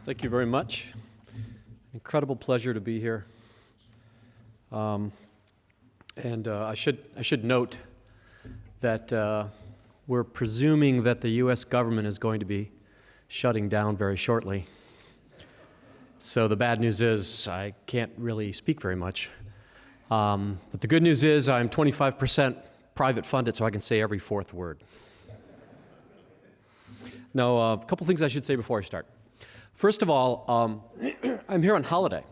Thank you very much. Incredible pleasure to be here. I should note that we're presuming that the U.S. government is going to be shutting down very shortly. So the bad news is I can't really speak very much. But the good news is I'm 25% private funded, so I can say every fourth word. Now, a couple things I should say before I start. First of all, I'm here on holiday.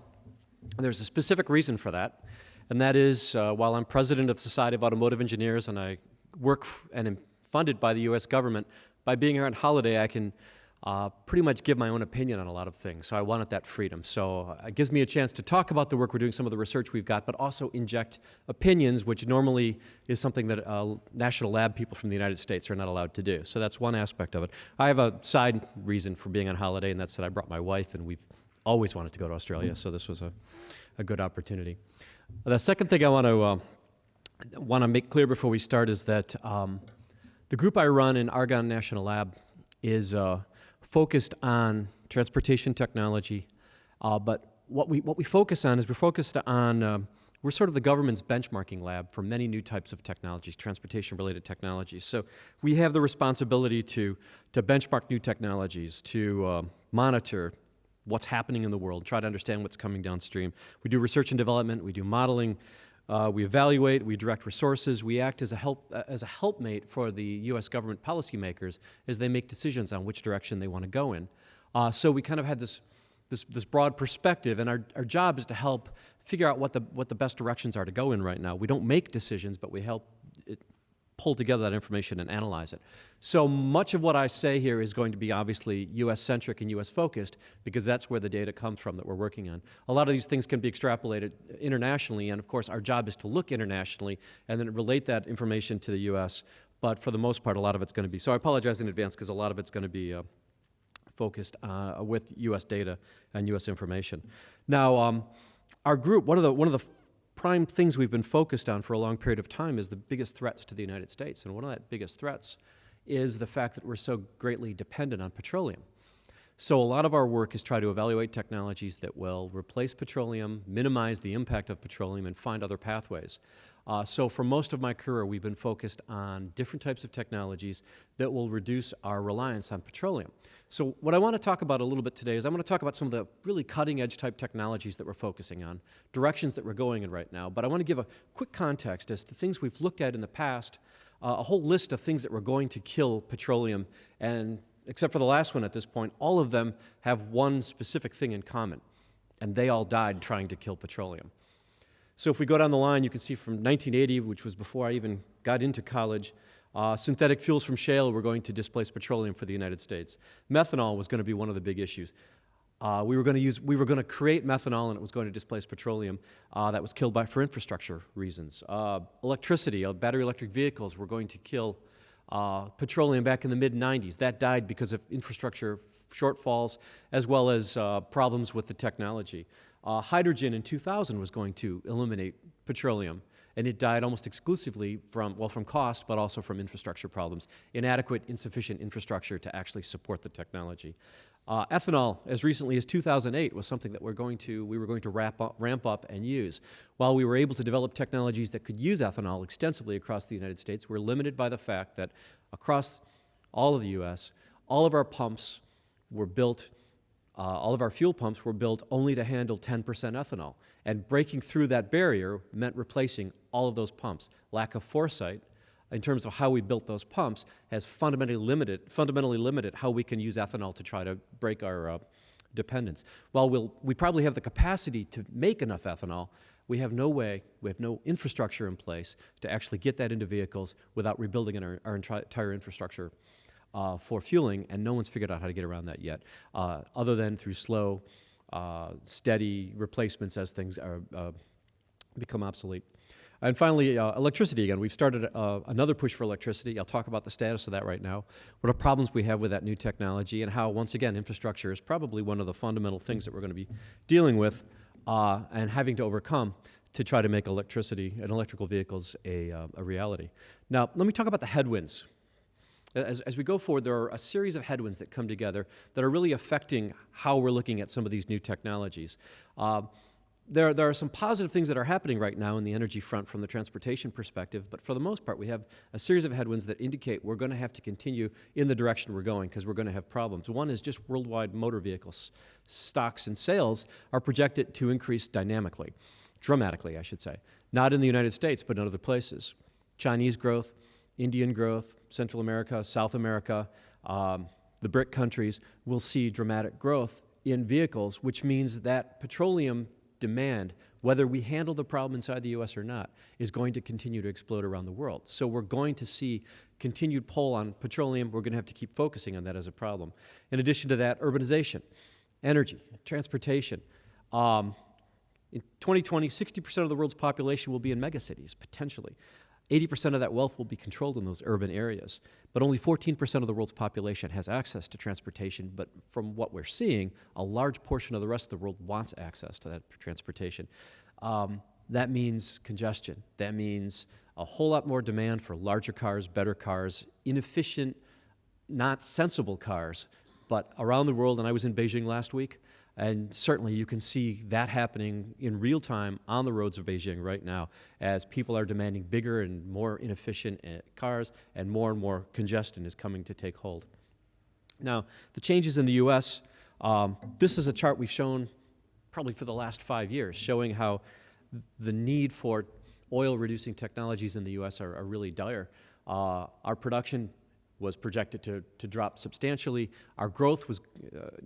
There's a specific reason for that, and that is while I'm president of the Society of Automotive Engineers and I work and am funded by the U.S. government, by being here on holiday I can pretty much give my own opinion on a lot of things, so I wanted that freedom. So it gives me a chance to talk about the work we're doing, some of the research we've got, but also inject opinions, which normally is something that national lab people from the United States are not allowed to do. So that's one aspect of it. I have a side reason for being on holiday, and that's that I brought my wife, and we've always wanted to go to Australia, so this was a good opportunity. The second thing I want to make clear before we start is that the group I run in Argonne National Lab is focused on transportation technology, but what we focus on is we're sort of the government's benchmarking lab for many new types of technologies, transportation-related technologies. So we have the responsibility to benchmark new technologies, to monitor what's happening in the world, try to understand what's coming downstream. We do research and development, we do modeling, we evaluate, we direct resources, we act as a helpmate for the U.S. government policymakers as they make decisions on which direction they want to go in. So we kind of had this broad perspective, and our job is to help figure out what the best directions are to go in right now. We don't make decisions, but we help pull together that information and analyze it. So much of what I say here is going to be obviously U.S.-centric and U.S.-focused because that's where the data comes from that we're working on. A lot of these things can be extrapolated internationally, and of course our job is to look internationally and then relate that information to the U.S., but for the most part a lot of it's going to be, so I apologize in advance because a lot of it's going to be focused with U.S. data and U.S. information. Now, our group, one of the prime things we've been focused on for a long period of time is the biggest threats to the United States. And one of the biggest threats is the fact that we're so greatly dependent on petroleum. So a lot of our work is try to evaluate technologies that will replace petroleum, minimize the impact of petroleum, and find other pathways. So for most of my career, we've been focused on different types of technologies that will reduce our reliance on petroleum. So what I want to talk about a little bit today is I want to talk about some of the really cutting-edge type technologies that we're focusing on, directions that we're going in right now. But I want to give a quick context as to things we've looked at in the past, a whole list of things that were going to kill petroleum, and except for the last one at this point, all of them have one specific thing in common, and they all died trying to kill petroleum. So if we go down the line, you can see from 1980, which was before I even got into college, synthetic fuels from shale were going to displace petroleum for the United States. Methanol was going to be one of the big issues. We were going to create methanol, and it was going to displace petroleum. That was killed for infrastructure reasons. Electricity, battery electric vehicles were going to kill petroleum back in the mid-90s. That died because of infrastructure shortfalls as well as problems with the technology. Hydrogen in 2000 was going to eliminate petroleum, and it died almost exclusively from cost, but also from infrastructure problems, inadequate, insufficient infrastructure to actually support the technology. Ethanol, as recently as 2008, was something that we were going to ramp up and use. While we were able to develop technologies that could use ethanol extensively across the United States, we're limited by the fact that across all of the U.S., all of our pumps were built, all of our fuel pumps were built only to handle 10% ethanol. And breaking through that barrier meant replacing all of those pumps. Lack of foresight in terms of how we built those pumps has fundamentally limited how we can use ethanol to try to break our dependence. While we probably have the capacity to make enough ethanol, we have no infrastructure in place to actually get that into vehicles without rebuilding our entire infrastructure for fueling, and no one's figured out how to get around that yet, other than through slow, steady replacements as things become obsolete. And finally, electricity again. We've started another push for electricity. I'll talk about the status of that right now, what are problems we have with that new technology, and how, once again, infrastructure is probably one of the fundamental things that we're going to be dealing with and having to overcome to try to make electricity and electrical vehicles a reality. Now, let me talk about the headwinds. as we go forward, there are a series of headwinds that come together that are really affecting how we're looking at some of these new technologies. There are some positive things that are happening right now in the energy front from the transportation perspective, but for the most part, we have a series of headwinds that indicate we're going to have to continue in the direction we're going because we're going to have problems. One is just worldwide motor vehicles. Stocks and sales are projected to increase dramatically, I should say. Not in the United States, but in other places. Chinese growth, Indian growth, Central America, South America, the BRIC countries will see dramatic growth in vehicles, which means that petroleum demand, whether we handle the problem inside the U.S. or not, is going to continue to explode around the world. So we're going to see continued pull on petroleum. We're going to have to keep focusing on that as a problem. In addition to that, urbanization, energy, transportation. In 2020, 60% of the world's population will be in megacities, potentially. 80% of that wealth will be controlled in those urban areas, but only 14% of the world's population has access to transportation, but from what we're seeing, a large portion of the rest of the world wants access to that transportation. That means congestion. That means a whole lot more demand for larger cars, better cars, inefficient, not sensible cars, but around the world, and I was in Beijing last week, and certainly you can see that happening in real time on the roads of Beijing right now as people are demanding bigger and more inefficient cars and more congestion is coming to take hold. Now, the changes in the U.S., this is a chart we've shown probably for the last 5 years, showing how the need for oil-reducing technologies in the U.S. are really dire. Our production was projected to drop substantially. Our growth was,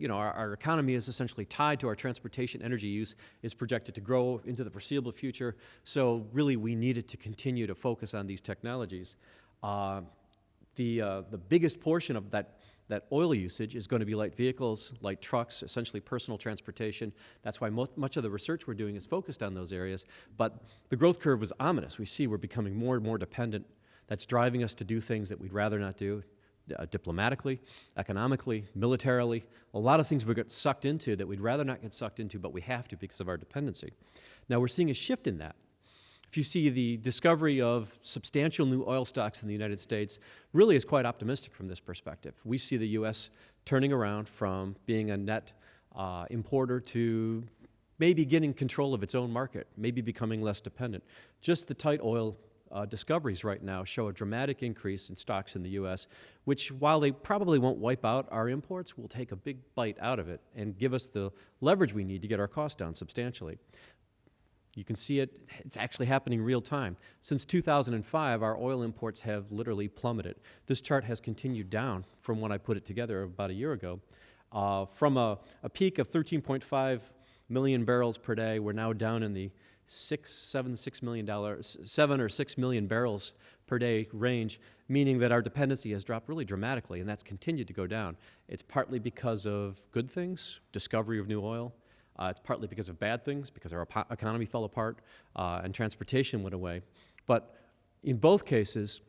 our economy is essentially tied to our transportation energy use, is projected to grow into the foreseeable future. So really we needed to continue to focus on these technologies. The biggest portion of that oil usage is going to be light vehicles, light trucks, essentially personal transportation. That's why much of the research we're doing is focused on those areas. But the growth curve was ominous. We see we're becoming more and more dependent. That's driving us to do things that we'd rather not do, diplomatically, economically, militarily. A lot of things we get sucked into that we'd rather not get sucked into, but we have to because of our dependency. Now we're seeing a shift in that. If you see the discovery of substantial new oil stocks in the United States, really is quite optimistic from this perspective. We see the U.S. turning around from being a net importer to maybe getting control of its own market, maybe becoming less dependent. Just the tight oil discoveries right now show a dramatic increase in stocks in the U.S., which, while they probably won't wipe out our imports, will take a big bite out of it and give us the leverage we need to get our costs down substantially. You can see it's actually happening real time. Since 2005, our oil imports have literally plummeted. This chart has continued down from when I put it together about a year ago. From a peak of 13.5 million barrels per day, we're now down in the 7 or 6 million barrels per day range, meaning that our dependency has dropped really dramatically, and that's continued to go down. It's partly because of good things, discovery of new oil. It's partly because of bad things, because our economy fell apart and transportation went away. But in both cases,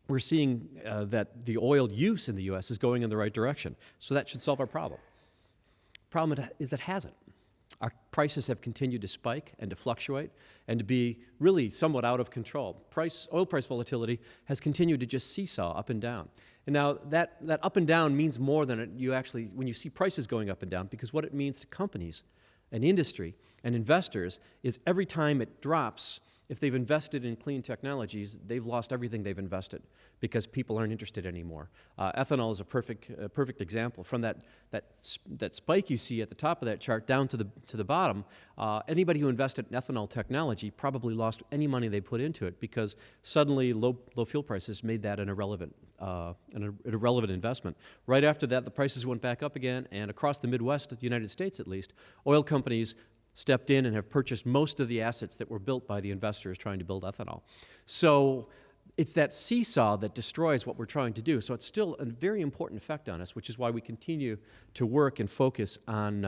we're seeing that the oil use in the U.S. is going in the right direction. So that should solve our problem. Problem is it hasn't. Our prices have continued to spike and to fluctuate and to be really somewhat out of control. Oil price volatility has continued to just seesaw up and down. And now that up and down means more than you actually, when you see prices going up and down, because what it means to companies and industry and investors is every time it drops, if they've invested in clean technologies, they've lost everything they've invested because people aren't interested anymore. Ethanol is a perfect example. From that spike you see at the top of that chart down to the bottom, anybody who invested in ethanol technology probably lost any money they put into it because suddenly low fuel prices made that an irrelevant investment. Right after that, the prices went back up again, and across the Midwest, the United States at least, oil companies stepped in and have purchased most of the assets that were built by the investors trying to build ethanol. So it's that seesaw that destroys what we're trying to do. So it's still a very important effect on us, which is why we continue to work and focus on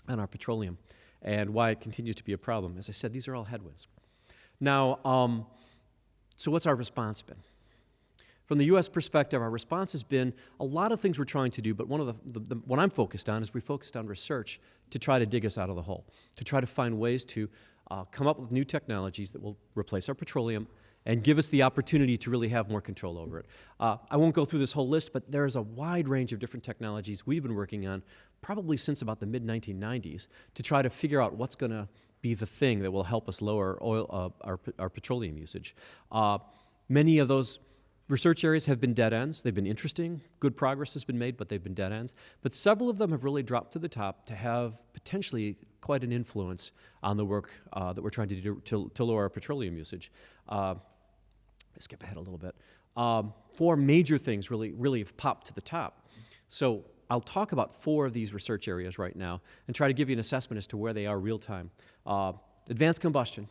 our petroleum and why it continues to be a problem. As I said, these are all headwinds. Now, so what's our response been? From the U.S. perspective, our response has been a lot of things we're trying to do, but one of what I'm focused on is we focused on research to try to dig us out of the hole, to try to find ways to come up with new technologies that will replace our petroleum and give us the opportunity to really have more control over it. I won't go through this whole list, but there's a wide range of different technologies we've been working on probably since about the mid-1990s to try to figure out what's going to be the thing that will help us lower our petroleum usage. Many of those research areas have been dead ends. They've been interesting. Good progress has been made, but they've been dead ends. But several of them have really dropped to the top to have potentially quite an influence on the work that we're trying to do to lower our petroleum usage. Skip ahead a little bit. 4 major things really have popped to the top. So I'll talk about 4 of these research areas right now and try to give you an assessment as to where they are real time. Advanced combustion,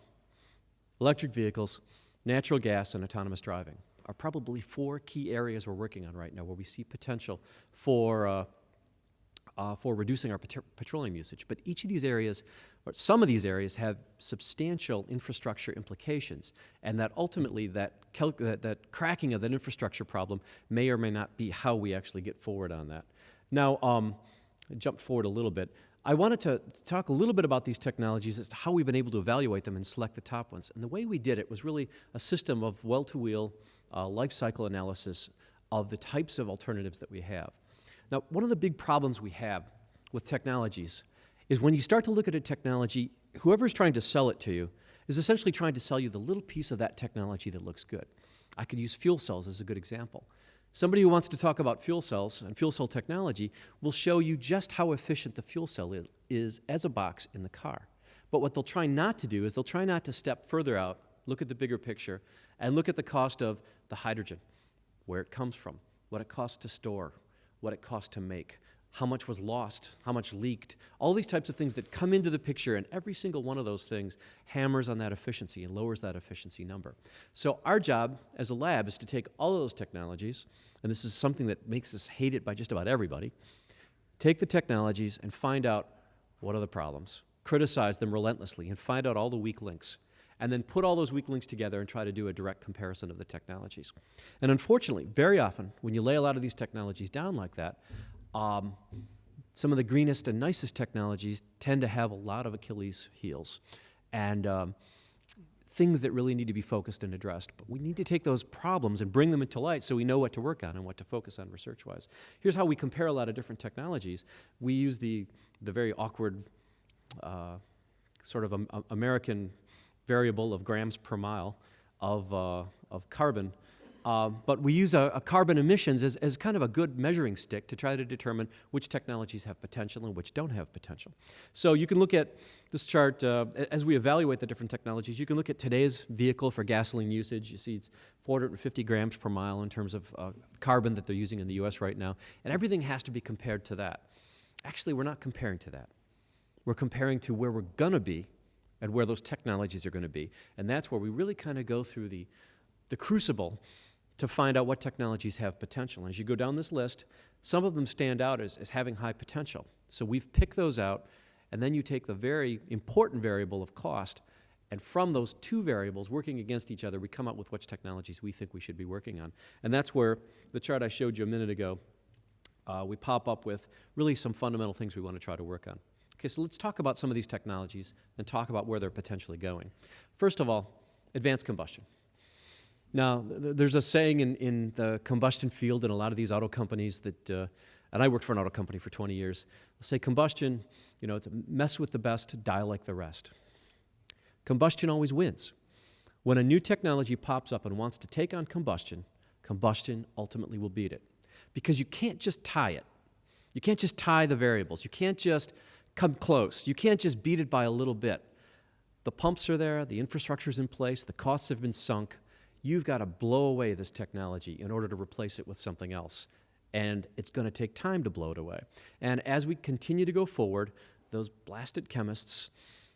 electric vehicles, natural gas, and autonomous driving are probably 4 key areas we're working on right now where we see potential for reducing our petroleum usage. But each of these areas, or some of these areas, have substantial infrastructure implications, and that ultimately that cracking of that infrastructure problem may or may not be how we actually get forward on that. Now, I jumped forward a little bit. I wanted to talk a little bit about these technologies as to how we've been able to evaluate them and select the top ones. And the way we did it was really a system of well-to-wheel life cycle analysis of the types of alternatives that we have. Now, one of the big problems we have with technologies is when you start to look at a technology, whoever's trying to sell it to you is essentially trying to sell you the little piece of that technology that looks good. I could use fuel cells as a good example. Somebody who wants to talk about fuel cells and fuel cell technology will show you just how efficient the fuel cell is as a box in the car. But what they'll try not to do is they'll try not to step further out, look at the bigger picture, and look at the cost of the hydrogen, where it comes from, what it costs to store, what it costs to make, how much was lost, how much leaked, all these types of things that come into the picture, and every single one of those things hammers on that efficiency and lowers that efficiency number. So our job as a lab is to take all of those technologies, and this is something that makes us hate it by just about everybody, take the technologies and find out what are the problems, criticize them relentlessly, and find out all the weak links, and then put all those weak links together and try to do a direct comparison of the technologies. And unfortunately, very often, when you lay a lot of these technologies down like that, some of the greenest and nicest technologies tend to have a lot of Achilles heels and things that really need to be focused and addressed. But we need to take those problems and bring them into light so we know what to work on and what to focus on research-wise. Here's how we compare a lot of different technologies. We use the very awkward sort of American variable of grams per mile of carbon. But we use a carbon emissions as kind of a good measuring stick to try to determine which technologies have potential and which don't have potential. So you can look at this chart as we evaluate the different technologies. You can look at today's vehicle for gasoline usage. You see it's 450 grams per mile in terms of carbon that they're using in the US right now. And everything has to be compared to that. Actually, we're not comparing to that. We're comparing to where we're going to be and where those technologies are going to be. And that's where we really kind of go through the crucible to find out what technologies have potential. And as you go down this list, some of them stand out as having high potential. So we've picked those out, and then you take the very important variable of cost, and from those 2 variables working against each other, we come up with which technologies we think we should be working on. And that's where the chart I showed you a minute ago, we pop up with really some fundamental things we want to try to work on. Okay, so let's talk about some of these technologies and talk about where they're potentially going. First of all, advanced combustion. Now, there's a saying in the combustion field in a lot of these auto companies that, and I worked for an auto company for 20 years, they'll say combustion, it's a mess with the best, die like the rest. Combustion always wins. When a new technology pops up and wants to take on combustion, combustion ultimately will beat it. Because you can't just tie it. You can't just tie the variables. You can't just come close. You can't just beat it by a little bit. The pumps are there, the infrastructure's in place, the costs have been sunk. You've got to blow away this technology in order to replace it with something else. And it's going to take time to blow it away. And as we continue to go forward, those blasted chemists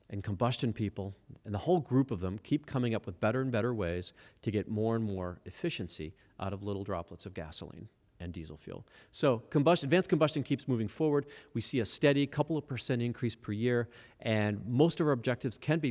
and combustion people and the whole group of them keep coming up with better and better ways to get more and more efficiency out of little droplets of gasoline and diesel fuel. So advanced combustion keeps moving forward. We see a steady couple of % increase per year, and most of our objectives can be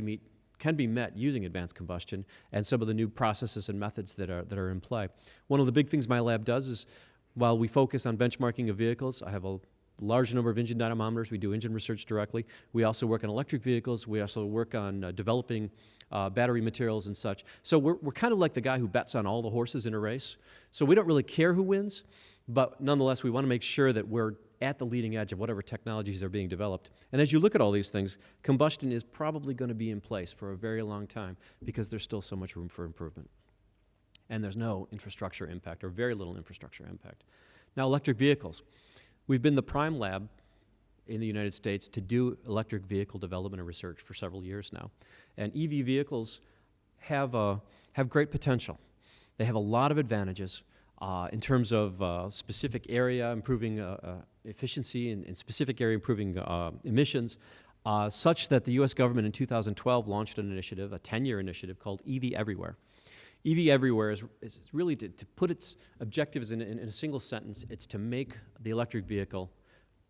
met using advanced combustion and some of the new processes and methods that are in play. One of the big things my lab does is, while we focus on benchmarking of vehicles, I have a large number of engine dynamometers. We do engine research directly. We also work on electric vehicles. We also work on developing battery materials and such. So we're kind of like the guy who bets on all the horses in a race. So we don't really care who wins, but nonetheless, we want to make sure that we're at the leading edge of whatever technologies are being developed. And as you look at all these things, combustion is probably going to be in place for a very long time because there's still so much room for improvement. And there's no infrastructure impact, or very little infrastructure impact. Now, electric vehicles. We've been the prime lab in the United States to do electric vehicle development and research for several years now. And EV vehicles have great potential. They have a lot of advantages in terms of specific area improving efficiency, and in specific area improving emissions, such that the US government in 2012 launched an initiative, a 10-year initiative called EV Everywhere. EV Everywhere is really to put its objectives in a single sentence. It's to make the electric vehicle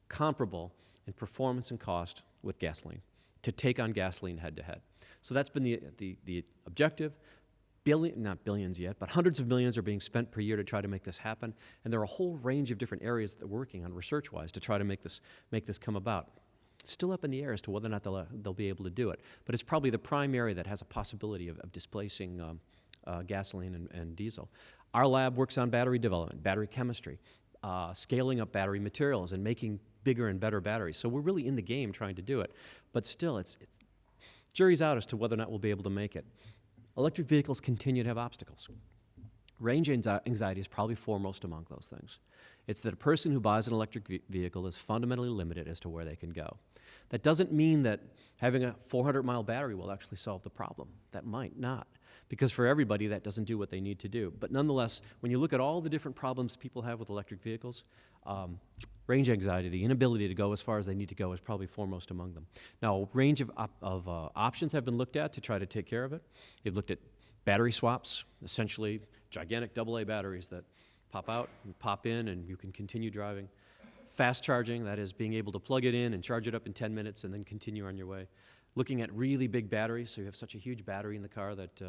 comparable in performance and cost with gasoline, to take on gasoline head-to-head. So that's been the objective. Not billions yet, but hundreds of millions are being spent per year to try to make this happen. And there are a whole range of different areas that they're working on research-wise to try to make this come about. It's still up in the air as to whether or not they'll be able to do it. But it's probably the prime area that has a possibility of displacing gasoline and diesel. Our lab works on battery development, battery chemistry, scaling up battery materials and making bigger and better batteries. So we're really in the game trying to do it. But still, it's jury's out as to whether or not we'll be able to make it. Electric vehicles continue to have obstacles. Range anxiety is probably foremost among those things. It's that a person who buys an electric vehicle is fundamentally limited as to where they can go. That doesn't mean that having a 400-mile battery will actually solve the problem. That might not, because for everybody that doesn't do what they need to do. But nonetheless, when you look at all the different problems people have with electric vehicles, range anxiety, the inability to go as far as they need to go, is probably foremost among them. Now, a range of options have been looked at to try to take care of it. They've looked at battery swaps, essentially gigantic AA batteries that pop out and pop in and you can continue driving. Fast charging, that is being able to plug it in and charge it up in 10 minutes and then continue on your way. Looking at really big batteries, so you have such a huge battery in the car that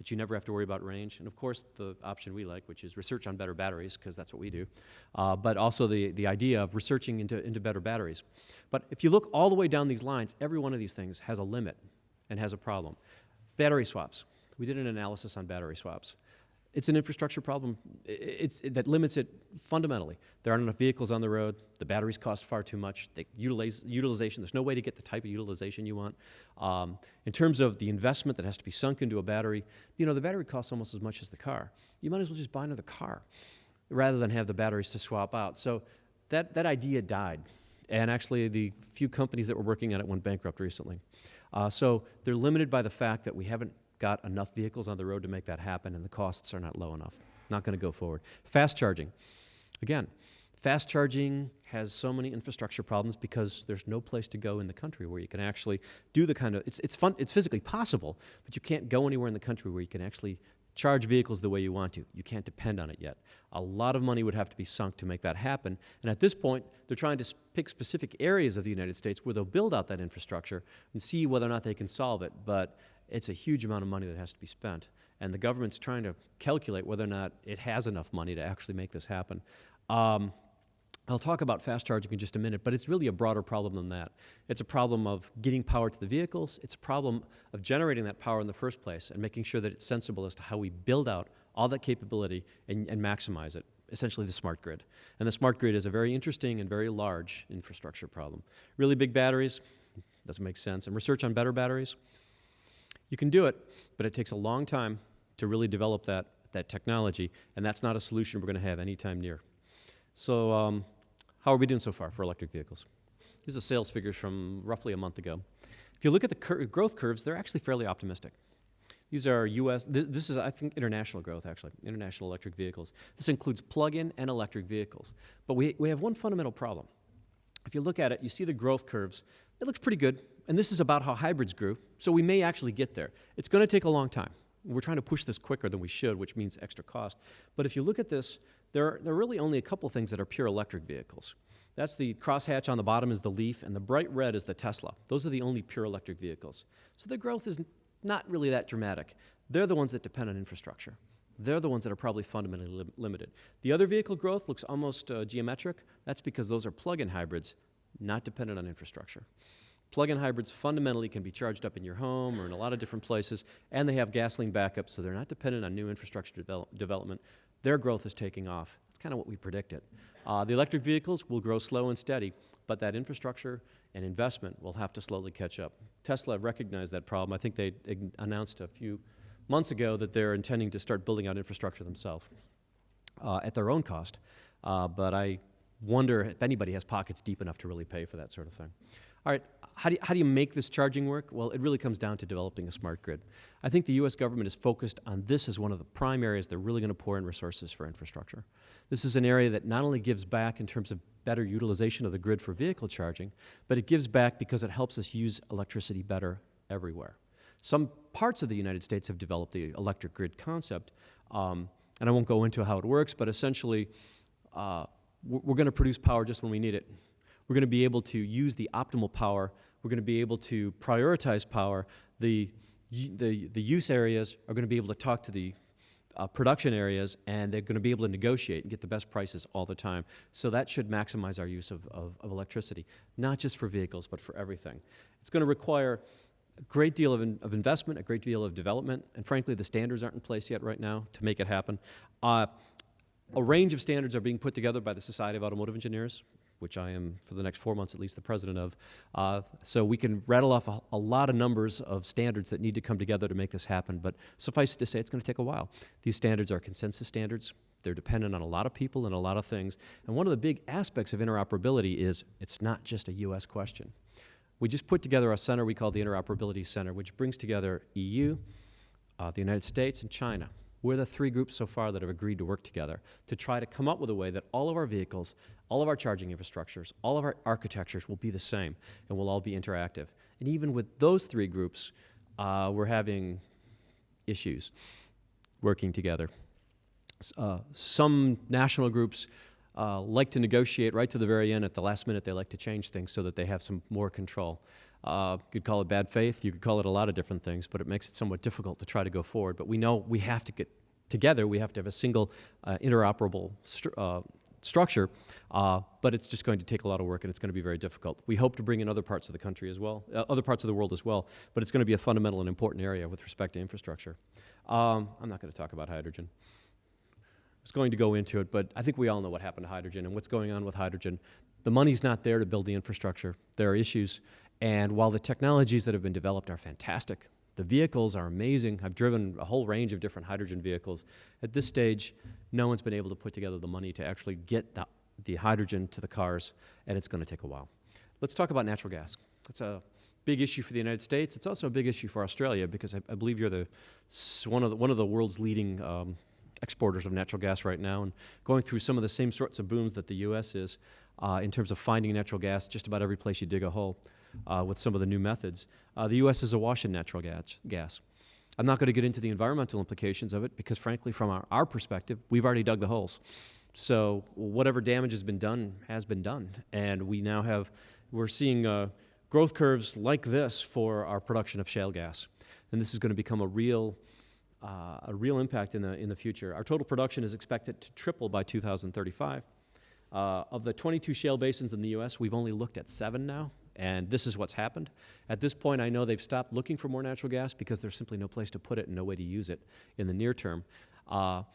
you never have to worry about range. And of course, the option we like, which is research on better batteries, because that's what we do, but also the idea of researching into better batteries. But if you look all the way down these lines, every one of these things has a limit and has a problem. Battery swaps. We did an analysis on battery swaps. It's an infrastructure problem that limits it fundamentally. There aren't enough vehicles on the road. The batteries cost far too much. Utilization, there's no way to get the type of utilization you want. In terms of the investment that has to be sunk into a battery, the battery costs almost as much as the car. You might as well just buy another car rather than have the batteries to swap out. So that idea died. And actually, the few companies that were working on it went bankrupt recently. So they're limited by the fact that we haven't got enough vehicles on the road to make that happen, and the costs are not low enough. Not going to go forward. Fast charging. Again, fast charging has so many infrastructure problems because there's no place to go in the country where you can actually do the kind of, it's fun, it's physically possible, but you can't go anywhere in the country where you can actually charge vehicles the way you want to. You can't depend on it yet. A lot of money would have to be sunk to make that happen, and at this point, they're trying to pick specific areas of the United States where they'll build out that infrastructure and see whether or not they can solve it, but it's a huge amount of money that has to be spent, and the government's trying to calculate whether or not it has enough money to actually make this happen. I'll talk about fast charging in just a minute, but it's really a broader problem than that. It's a problem of getting power to the vehicles. It's a problem of generating that power in the first place and making sure that it's sensible as to how we build out all that capability and maximize it, essentially the smart grid. And the smart grid is a very interesting and very large infrastructure problem. Really big batteries, doesn't make sense. And research on better batteries, you can do it, but it takes a long time to really develop that technology, and that's not a solution we're going to have anytime near. So how are we doing so far for electric vehicles? These are sales figures from roughly a month ago. If you look at the growth curves, they're actually fairly optimistic. These are U.S., this is, I think, international growth, actually, international electric vehicles. This includes plug-in and electric vehicles. But we have one fundamental problem. If you look at it, you see the growth curves. It looks pretty good, and this is about how hybrids grew, so we may actually get there. It's going to take a long time. We're trying to push this quicker than we should, which means extra cost. But if you look at this, there are really only a couple things that are pure electric vehicles. That's the crosshatch on the bottom is the Leaf, and the bright red is the Tesla. Those are the only pure electric vehicles. So the growth is not really that dramatic. They're the ones that depend on infrastructure. they're the ones that are probably fundamentally limited. The other vehicle growth looks almost geometric. That's because those are plug-in hybrids, not dependent on infrastructure. Plug-in hybrids fundamentally can be charged up in your home or in a lot of different places, and they have gasoline backup, so they're not dependent on new infrastructure development. Their growth is taking off. That's kind of what we predicted. The electric vehicles will grow slow and steady, but that infrastructure and investment will have to slowly catch up. Tesla recognized that problem. I think they announced a few months ago that they're intending to start building out infrastructure themselves at their own cost, but I wonder if anybody has pockets deep enough to really pay for that sort of thing. All right, how do you make this charging work? Well, it really comes down to developing a smart grid. I think the U.S. government is focused on this as one of the prime areas they're really going to pour in resources for infrastructure. This is an area that not only gives back in terms of better utilization of the grid for vehicle charging, but it gives back because it helps us use electricity better everywhere. Some parts of the United States have developed the electric grid concept, and I won't go into how it works, but essentially we're going to produce power just when we need it. We're going to be able to use the optimal power. We're going to be able to prioritize power. The use areas are going to be able to talk to the production areas, and they're going to be able to negotiate and get the best prices all the time. So that should maximize our use of electricity, not just for vehicles, but for everything. It's going to require a great deal of investment, a great deal of development, and frankly, the standards aren't in place yet right now to make it happen. A range of standards are being put together by the Society of Automotive Engineers, which I am, for the next 4 months at least, the president of. So we can rattle off a lot of numbers of standards that need to come together to make this happen, but suffice it to say, it's going to take a while. These standards are consensus standards. They're dependent on a lot of people and a lot of things. And one of the big aspects of interoperability is it's not just a U.S. question. We just put together a center we call the Interoperability Center, which brings together EU, the United States, and China. We're the three groups so far that have agreed to work together to try to come up with a way that all of our vehicles, all of our charging infrastructures, all of our architectures will be the same and will all be interactive. And even with those three groups, we're having issues working together. Some national groups like to negotiate right to the very end. At the last minute, they like to change things so that they have some more control. You could call it bad faith. You could call it a lot of different things, but it makes it somewhat difficult to try to go forward. But we know we have to get together. We have to have a single interoperable structure, but it's just going to take a lot of work, and it's going to be very difficult. We hope to bring in other parts of the country as well, other parts of the world as well, but it's going to be a fundamental and important area with respect to infrastructure. I'm not going to talk about hydrogen. I was going to go into it, but I think we all know what happened to hydrogen and what's going on with hydrogen. The money's not there to build the infrastructure. There are issues. And while the technologies that have been developed are fantastic, the vehicles are amazing. I've driven a whole range of different hydrogen vehicles. At this stage, no one's been able to put together the money to actually get the hydrogen to the cars, and it's going to take a while. Let's talk about natural gas. It's a big issue for the United States. It's also a big issue for Australia because I believe you're one of the world's leading exporters of natural gas right now, and going through some of the same sorts of booms that the U.S. is in terms of finding natural gas just about every place you dig a hole. With some of the new methods. The U.S. is awash in natural gas. I'm not going to get into the environmental implications of it because, frankly, from our perspective, we've already dug the holes. So whatever damage has been done, and we're seeing growth curves like this for our production of shale gas, and this is going to become a real impact in the future. Our total production is expected to triple by 2035. Of the 22 shale basins in the U.S., we've only looked at 7 now. And this is what's happened. At this point, I know they've stopped looking for more natural gas because there's simply no place to put it and no way to use it in the near term. Now,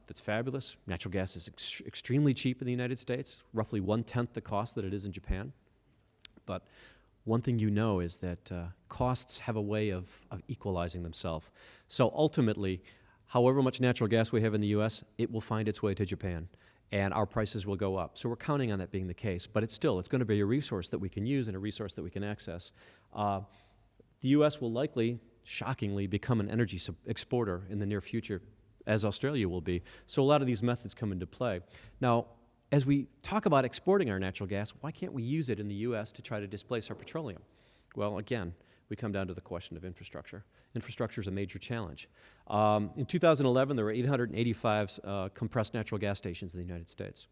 that's fabulous. Natural gas is extremely cheap in the United States, roughly 1/10 the cost that it is in Japan. But one thing you know is that costs have a way of equalizing themselves. So ultimately, however much natural gas we have in the U.S., it will find its way to Japan, and our prices will go up. So we're counting on that being the case, but it's going to be a resource that we can use and a resource that we can access. The U.S. will likely, shockingly, become an energy exporter in the near future, as Australia will be. So a lot of these methods come into play. Now, as we talk about exporting our natural gas, why can't we use it in the U.S. to try to displace our petroleum? Well, again, we come down to the question of infrastructure. Infrastructure is a major challenge. In 2011, there were 885 compressed natural gas stations in the United States.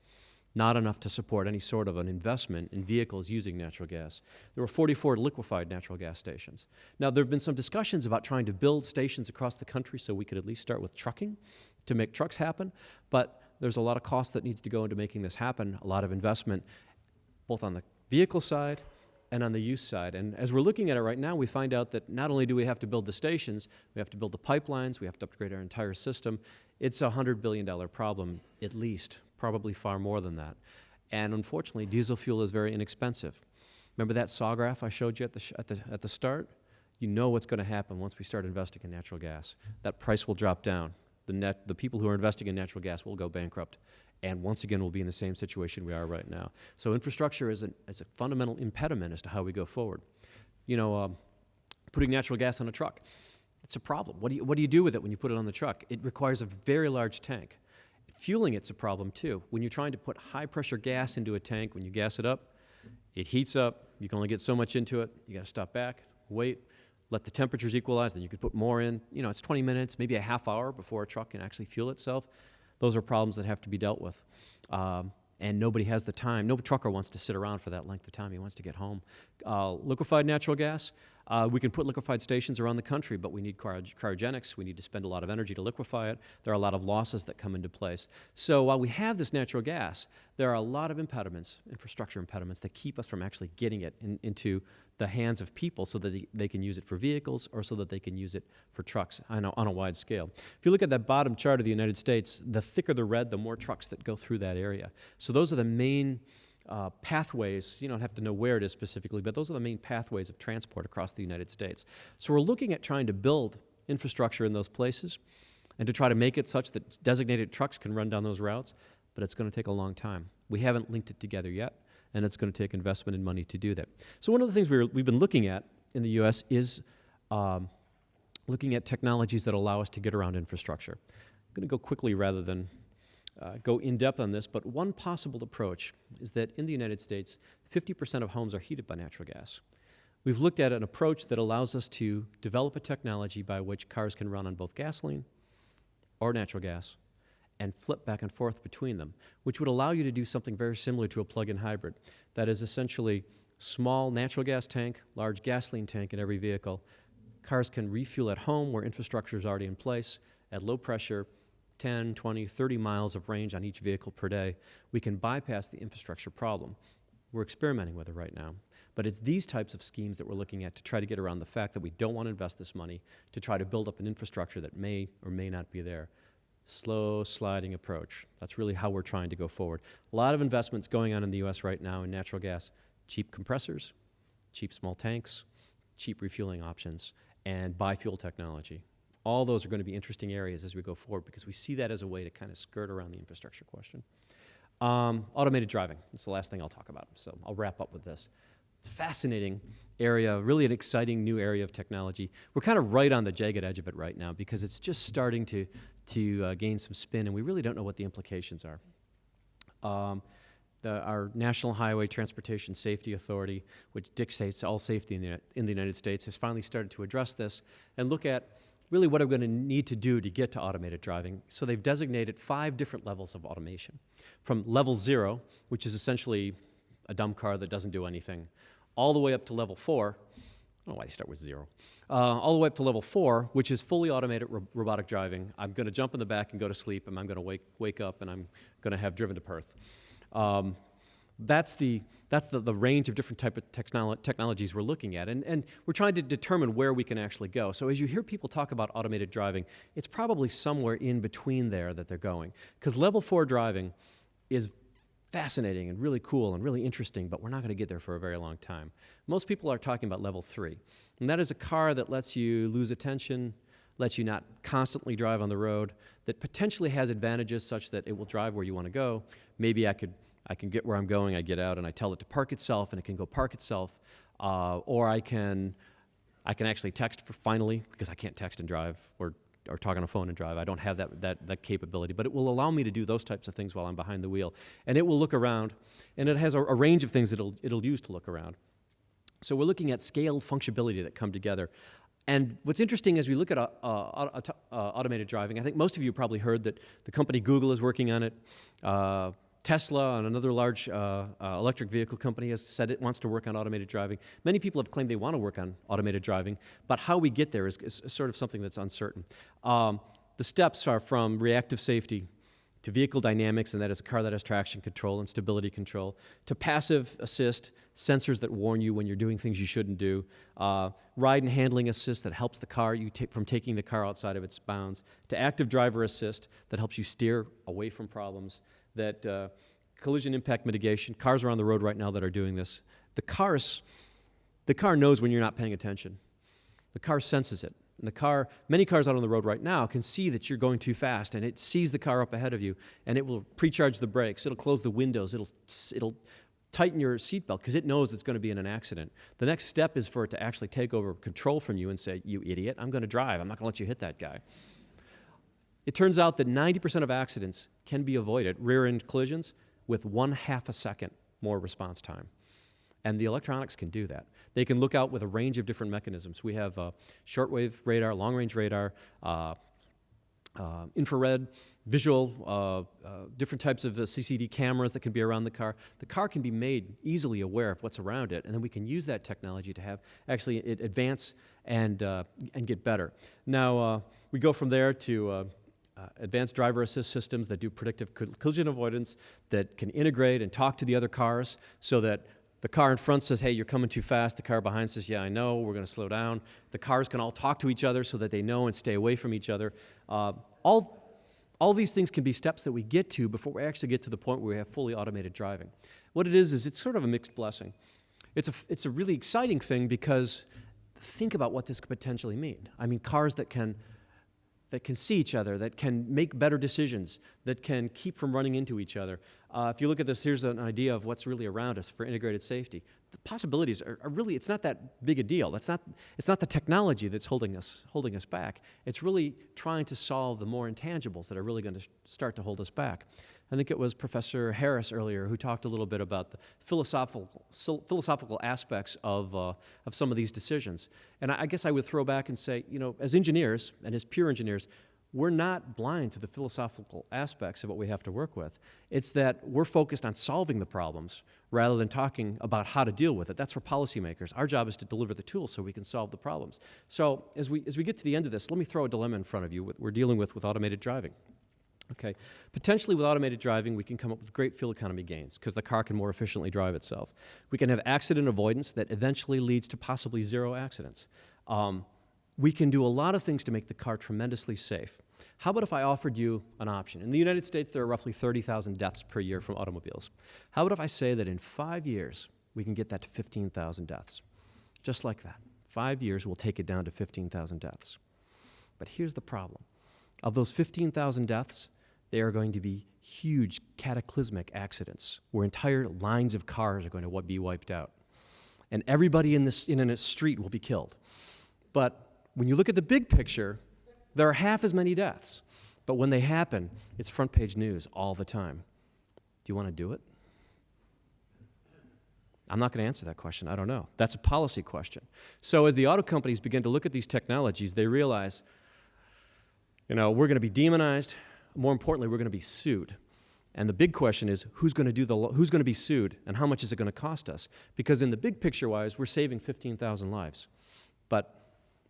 not enough to support any sort of an investment in vehicles using natural gas. There were 44 liquefied natural gas stations. Now, there have been some discussions about trying to build stations across the country so we could at least start with trucking to make trucks happen, but there's a lot of cost that needs to go into making this happen, a lot of investment, both on the vehicle side and on the use side. And as we're looking at it right now, we find out that not only do we have to build the stations, we have to build the pipelines, we have to upgrade our entire system. It's a $100 billion problem, at least, probably far more than that. And unfortunately, diesel fuel is very inexpensive. Remember that saw graph I showed you at the start? You know what's going to happen once we start investing in natural gas. That price will drop down. The people who are investing in natural gas will go bankrupt. And once again, we'll be in the same situation we are right now. So infrastructure is a fundamental impediment as to how we go forward. You know, putting natural gas on a truck, it's a problem. What do you do with it when you put it on the truck? It requires a very large tank. Fueling it's a problem too. When you're trying to put high pressure gas into a tank, when you gas it up, it heats up. You can only get so much into it. You got to stop back, wait, let the temperatures equalize, then you could put more in. You know, it's 20 minutes, maybe a half hour before a truck can actually fuel itself. Those are problems that have to be dealt with. And nobody has the time. No trucker wants to sit around for that length of time. He wants to get home. Liquefied natural gas, we can put liquefied stations around the country, but we need cryogenics. We need to spend a lot of energy to liquefy it. There are a lot of losses that come into place. So while we have this natural gas, there are a lot of impediments, infrastructure impediments, that keep us from actually getting it into the hands of people so that they can use it for vehicles or so that they can use it for trucks on a wide scale. If you look at that bottom chart of the United States, the thicker the red, the more trucks that go through that area. So those are the main pathways. You don't have to know where it is specifically, but those are the main pathways of transport across the United States. So we're looking at trying to build infrastructure in those places and to try to make it such that designated trucks can run down those routes, but it's going to take a long time. We haven't linked it together yet, and it's going to take investment and money to do that. So one of the things we've been looking at in the U.S. is looking at technologies that allow us to get around infrastructure. I'm going to go quickly rather than go in depth on this, but one possible approach is that in the United States, 50% of homes are heated by natural gas. We've looked at an approach that allows us to develop a technology by which cars can run on both gasoline or natural gas and flip back and forth between them, which would allow you to do something very similar to a plug-in hybrid. That is essentially small natural gas tank, large gasoline tank in every vehicle. Cars can refuel at home where infrastructure is already in place at low pressure, 10, 20, 30 miles of range on each vehicle per day. We can bypass the infrastructure problem. We're experimenting with it right now. But it's these types of schemes that we're looking at to try to get around the fact that we don't want to invest this money to try to build up an infrastructure that may or may not be there. Slow sliding approach. That's really how we're trying to go forward. A lot of investments going on in the U.S. right now in natural gas, cheap compressors, cheap small tanks, cheap refueling options, and biofuel technology. All those are going to be interesting areas as we go forward because we see that as a way to kind of skirt around the infrastructure question. Automated driving. That's the last thing I'll talk about, so I'll wrap up with this. It's a fascinating area, really an exciting new area of technology. We're kind of right on the jagged edge of it right now because it's just starting to gain some spin, and we really don't know what the implications are. Our National Highway Transportation Safety Authority, which dictates all safety in the United States, has finally started to address this and look at really what we're going to need to do to get to automated driving. So they've designated 5 different levels of automation. From level 0, which is essentially a dumb car that doesn't do anything, all the way up to level 4. I don't know why they start with 0. All the way up to level 4, which is fully automated robotic driving. I'm going to jump in the back and go to sleep, and I'm going to wake up, and I'm going to have driven to Perth. That's the range of different type of technologies we're looking at, and we're trying to determine where we can actually go. So as you hear people talk about automated driving, it's probably somewhere in between there that they're going, because level 4 driving is fascinating and really cool and really interesting, but we're not going to get there for a very long time. Most people are talking about level 3, and that is a car that lets you lose attention, lets you not constantly drive on the road, that potentially has advantages such that it will drive where you want to go. Maybe I can get where I'm going, I get out and I tell it to park itself and it can go park itself, or I can actually text finally, because I can't text and drive or talk on a phone and drive. I don't have that capability, but it will allow me to do those types of things while I'm behind the wheel. And it will look around, and it has a range of things it'll use to look around. So we're looking at scaled functionality that come together. And what's interesting as we look at automated driving, I think most of you probably heard that the company Google is working on it. Tesla and another large electric vehicle company has said it wants to work on automated driving. Many people have claimed they want to work on automated driving, but how we get there is sort of something that's uncertain. The steps are from reactive safety to vehicle dynamics, and that is a car that has traction control and stability control, to passive assist, sensors that warn you when you're doing things you shouldn't do, ride and handling assist that helps the car from taking the car outside of its bounds, to active driver assist that helps you steer away from problems, that collision impact mitigation. Cars are on the road right now that are doing this. The car knows when you're not paying attention. The car senses it. And many cars out on the road right now can see that you're going too fast, and it sees the car up ahead of you, and it will pre-charge the brakes. It'll close the windows. It'll tighten your seatbelt because it knows it's going to be in an accident. The next step is for it to actually take over control from you and say, "You idiot, I'm going to drive. I'm not going to let you hit that guy." It turns out that 90% of accidents can be avoided, rear-end collisions, with 1/2 a second more response time. And the electronics can do that. They can look out with a range of different mechanisms. We have shortwave radar, long-range radar, infrared, visual, different types of CCD cameras that can be around the car. The car can be made easily aware of what's around it, and then we can use that technology to have actually it advance and get better. Now, we go from there to advanced driver assist systems that do predictive collision avoidance, that can integrate and talk to the other cars so that the car in front says, "Hey, you're coming too fast." The car behind says, "Yeah, I know, we're going to slow down." The cars can all talk to each other so that they know and stay away from each other. All these things can be steps that we get to before we actually get to the point where we have fully automated driving. What it is it's sort of a mixed blessing. It's a really exciting thing because think about what this could potentially mean. I mean, cars that can see each other, that can make better decisions, that can keep from running into each other. If you look at this, here's an idea of what's really around us for integrated safety. The possibilities are really, it's not that big a deal. It's not the technology that's holding us back. It's really trying to solve the more intangibles that are really going to start to hold us back. I think it was Professor Harris earlier who talked a little bit about the philosophical aspects of some of these decisions. And I guess I would throw back and say, as engineers and as pure engineers, we're not blind to the philosophical aspects of what we have to work with. It's that we're focused on solving the problems rather than talking about how to deal with it. That's for policymakers. Our job is to deliver the tools so we can solve the problems. So as we get to the end of this, let me throw a dilemma in front of you we're dealing with automated driving. Okay, potentially with automated driving, we can come up with great fuel economy gains because the car can more efficiently drive itself. We can have accident avoidance that eventually leads to possibly zero accidents. We can do a lot of things to make the car tremendously safe. How about if I offered you an option? In the United States, there are roughly 30,000 deaths per year from automobiles. How about if I say that in 5 years, we can get that to 15,000 deaths? Just like that. 5 years, we'll take it down to 15,000 deaths. But here's the problem. Of those 15,000 deaths, they are going to be huge cataclysmic accidents where entire lines of cars are going to be wiped out. And everybody in a street will be killed. But when you look at the big picture, there are half as many deaths. But when they happen, it's front page news all the time. Do you want to do it? I'm not going to answer that question. I don't know. That's a policy question. So as the auto companies begin to look at these technologies, they realize, we're going to be demonized. More importantly, we're going to be sued. And the big question is, who's going to be sued, and how much is it going to cost us? Because in the big picture-wise, we're saving 15,000 lives. But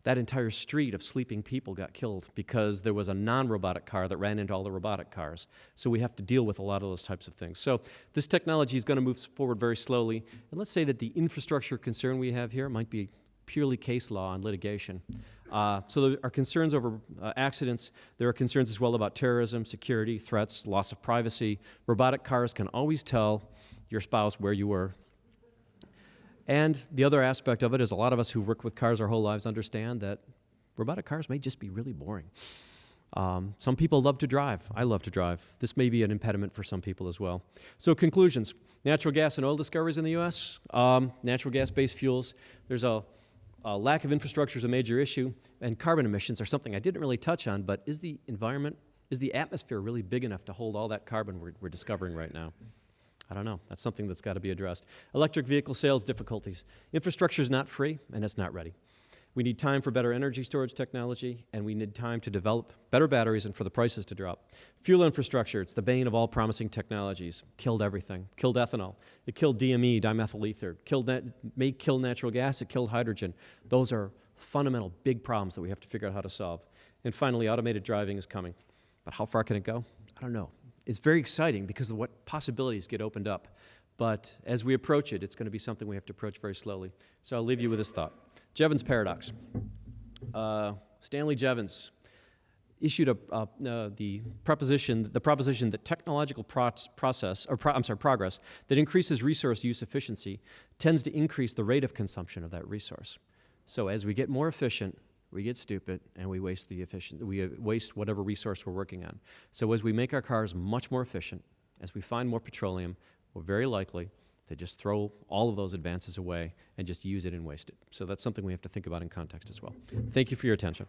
that entire street of sleeping people got killed because there was a non-robotic car that ran into all the robotic cars. So we have to deal with a lot of those types of things. So this technology is going to move forward very slowly. And let's say that the infrastructure concern we have here might be purely case law and litigation. So there are concerns over accidents. There are concerns as well about terrorism, security, threats, loss of privacy. Robotic cars can always tell your spouse where you were. And the other aspect of it is a lot of us who work with cars our whole lives understand that robotic cars may just be really boring. Some people love to drive. I love to drive. This may be an impediment for some people as well. So conclusions. Natural gas and oil discoveries in the U.S., natural gas-based fuels. There's a lack of infrastructure is a major issue, and carbon emissions are something I didn't really touch on, but is the atmosphere really big enough to hold all that carbon we're discovering right now? I don't know. That's something that's got to be addressed. Electric vehicle sales difficulties. Infrastructure is not free, and it's not ready. We need time for better energy storage technology, and we need time to develop better batteries and for the prices to drop. Fuel infrastructure, it's the bane of all promising technologies. Killed everything. Killed ethanol. It killed DME, dimethyl ether. May kill natural gas. It killed hydrogen. Those are fundamental big problems that we have to figure out how to solve. And finally, automated driving is coming. But how far can it go? I don't know. It's very exciting because of what possibilities get opened up. But as we approach it, it's going to be something we have to approach very slowly. So I'll leave you with this thought. Jevons Paradox. Stanley Jevons issued the proposition that technological progress that increases resource use efficiency tends to increase the rate of consumption of that resource. So as we get more efficient, we get stupid, and we waste whatever resource we're working on. So as we make our cars much more efficient, as we find more petroleum, we're very likely to just throw all of those advances away and just use it and waste it. So that's something we have to think about in context as well. Thank you for your attention.